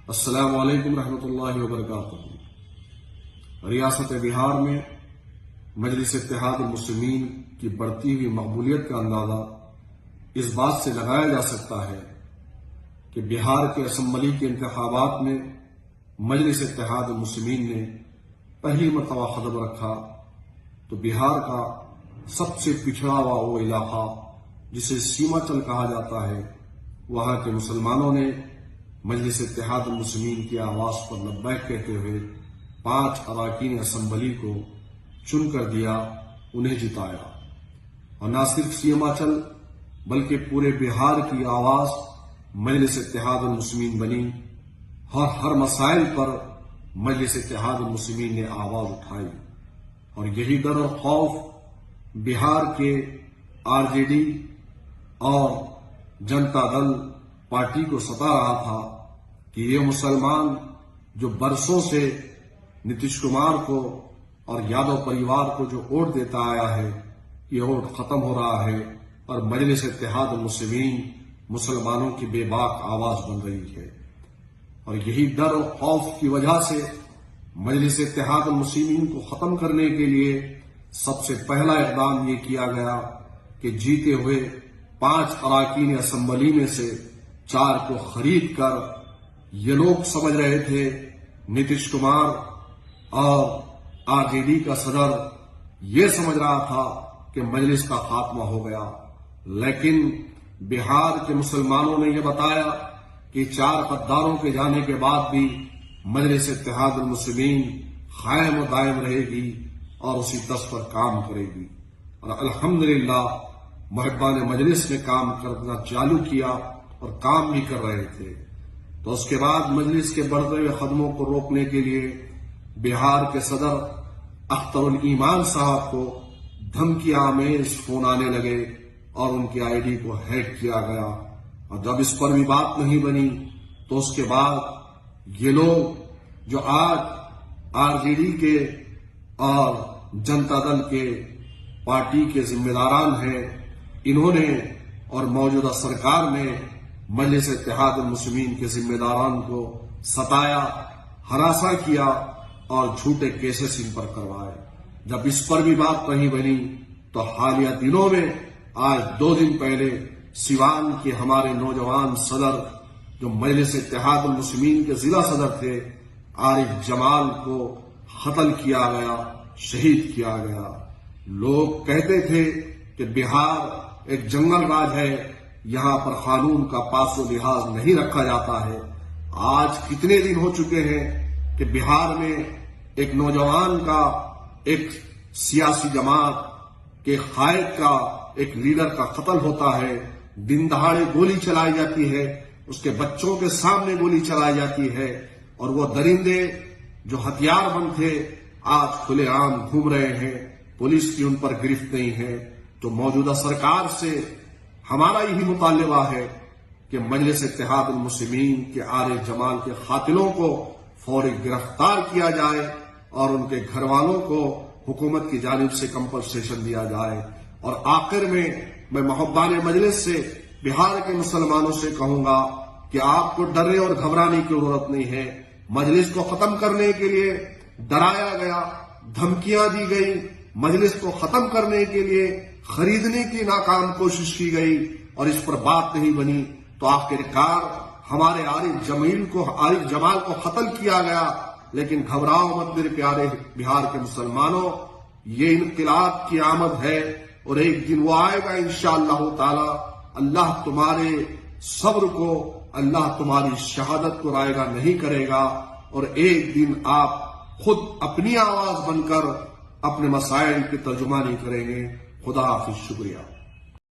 السلام علیکم رحمۃ اللہ وبرکاتہ۔ ریاست بہار میں مجلس اتحاد المسلمین کی بڑھتی ہوئی مقبولیت کا اندازہ اس بات سے لگایا جا سکتا ہے کہ بہار کے اسمبلی کے انتخابات میں مجلس اتحاد المسلمین نے پہلی مرتبہ قدم رکھا تو بہار کا سب سے پچھڑا ہوا وہ علاقہ جسے سیمانچل کہا جاتا ہے، وہاں کے مسلمانوں نے مجلس اتحاد المسلمین کی آواز پر لبیک کہتے ہوئے 5 اراکین اسمبلی کو چن کر دیا، انہیں جتایا، اور نہ صرف سیمانچل بلکہ پورے بہار کی آواز مجلس اتحاد المسلمین بنی، اور ہر مسائل پر مجلس اتحاد المسلمین نے آواز اٹھائی، اور یہی ڈر اور خوف بہار کے RJD اور جنتا دل پارٹی کو ستا رہا تھا کہ یہ مسلمان جو برسوں سے نتیش کمار کو اور یادو پریوار کو جو ووٹ دیتا آیا ہے، یہ ووٹ ختم ہو رہا ہے اور مجلس اتحاد المسلمین مسلمانوں کی بے باک آواز بن رہی ہے۔ اور یہی ڈر اور خوف کی وجہ سے مجلس اتحاد المسلمین کو ختم کرنے کے لیے سب سے پہلا اقدام یہ کیا گیا کہ جیتے ہوئے 5 اراکین اسمبلی میں سے 4 کو خرید کر، یہ لوگ سمجھ رہے تھے نتیش کمار اور RJD کا صدر یہ سمجھ رہا تھا کہ مجلس کا خاتمہ ہو گیا، لیکن بہار کے مسلمانوں نے یہ بتایا کہ 4 غداروں کے جانے کے بعد بھی مجلس اتحاد المسلمین قائم و دائم رہے گی اور اسی طرز پر کام کرے گی، اور الحمدللہ محبان مجلس نے کام کرنا چالو کیا اور کام بھی کر رہے تھے۔ تو اس کے بعد مجلس کے بڑھتے ہوئے قدموں کو روکنے کے لیے بہار کے صدر اختر الایمان صاحب کو دھمکی آمیز فون آنے لگے اور ان کی ID کو ہیک کیا گیا، اور جب اس پر بھی بات نہیں بنی تو اس کے بعد یہ لوگ جو آج RJD کے اور جنتا دل کے پارٹی کے ذمہ داران ہیں، انہوں نے اور موجودہ سرکار نے مجلس اتحاد المسلمین کے ذمہ داران کو ستایا، ہراساں کیا اور جھوٹے کیسز ان پر کروائے۔ جب اس پر بھی بات نہیں بنی تو حالیہ دنوں میں آج 2 دن پہلے سیوان کے ہمارے نوجوان صدر جو مجلس اتحاد المسلمین کے ضلع صدر تھے، عارف جمال کو قتل کیا گیا، شہید کیا گیا۔ لوگ کہتے تھے کہ بہار ایک جنگل راج ہے، یہاں پر قانون کا پاس و لحاظ نہیں رکھا جاتا ہے۔ آج کتنے دن ہو چکے ہیں کہ بہار میں ایک نوجوان کا، ایک سیاسی جماعت کے قائد کا، ایک لیڈر کا قتل ہوتا ہے، دن دہاڑے گولی چلائی جاتی ہے، اس کے بچوں کے سامنے گولی چلائی جاتی ہے، اور وہ درندے جو ہتھیار بند تھے آج کھلے عام گھوم رہے ہیں، پولیس کی ان پر گرفت نہیں ہے۔ تو موجودہ سرکار سے ہمارا یہی مطالبہ ہے کہ مجلس اتحاد المسلمین کے عارف جمال کے قاتلوں کو فوری گرفتار کیا جائے اور ان کے گھر والوں کو حکومت کی جانب سے کمپنسیشن دیا جائے۔ اور آخر میں محبان مجلس سے بہار کے مسلمانوں سے کہوں گا کہ آپ کو ڈرنے اور گھبرانے کی ضرورت نہیں ہے۔ مجلس کو ختم کرنے کے لیے ڈرایا گیا، دھمکیاں دی گئی، مجلس کو ختم کرنے کے لیے خریدنے کی ناکام کوشش کی گئی، اور اس پر بات نہیں بنی تو آخرکار ہمارے عارف جمال کو قتل کیا گیا۔ لیکن گھبراؤ مت میرے پیارے بہار کے مسلمانوں، یہ انقلاب کی آمد ہے اور ایک دن وہ آئے گا انشاءاللہ تعالی۔ اللہ تمہارے صبر کو، اللہ تمہاری شہادت کو رائے گا نہیں کرے گا، اور ایک دن آپ خود اپنی آواز بن کر اپنے مسائل کی ترجمانی کریں گے۔ خدا حافظ، شکریہ۔